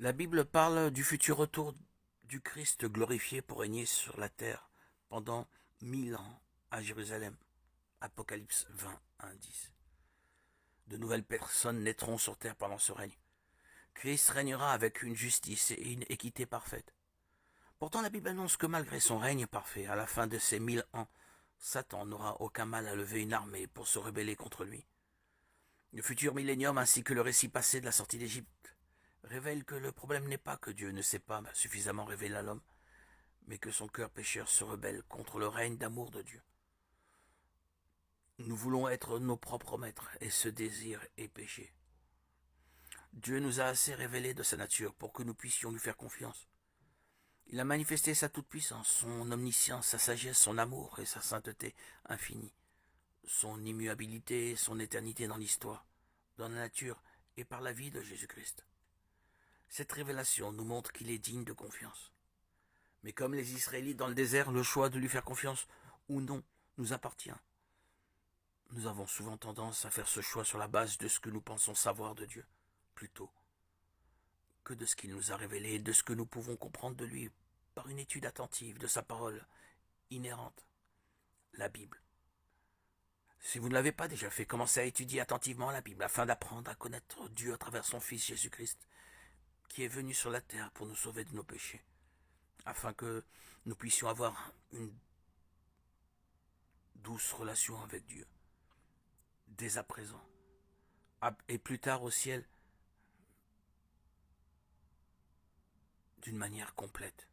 La Bible parle du futur retour du Christ glorifié pour régner sur la terre pendant 1000 ans à Jérusalem. Apocalypse 20, 1, 10. De nouvelles personnes naîtront sur terre pendant ce règne. Christ régnera avec une justice et une équité parfaite. Pourtant la Bible annonce que malgré son règne parfait, à la fin de ces 1000 ans, Satan n'aura aucun mal à lever une armée pour se rebeller contre lui. Le futur millénium ainsi que le récit passé de la sortie d'Égypte révèle que le problème n'est pas que Dieu ne sait pas suffisamment révéler à l'homme, mais que son cœur pécheur se rebelle contre le règne d'amour de Dieu. Nous voulons être nos propres maîtres, et ce désir est péché. Dieu nous a assez révélé de sa nature pour que nous puissions lui faire confiance. Il a manifesté sa toute-puissance, son omniscience, sa sagesse, son amour et sa sainteté infinie, son immuabilité et son éternité dans l'histoire, dans la nature et par la vie de Jésus-Christ. Cette révélation nous montre qu'il est digne de confiance. Mais comme les Israélites dans le désert, le choix de lui faire confiance ou non nous appartient. Nous avons souvent tendance à faire ce choix sur la base de ce que nous pensons savoir de Dieu, plutôt que de ce qu'il nous a révélé et de ce que nous pouvons comprendre de lui par une étude attentive de sa parole inhérente, la Bible. Si vous ne l'avez pas déjà fait, commencez à étudier attentivement la Bible afin d'apprendre à connaître Dieu à travers son Fils Jésus-Christ, qui est venu sur la terre pour nous sauver de nos péchés, afin que nous puissions avoir une douce relation avec Dieu, dès à présent, et plus tard au ciel, d'une manière complète.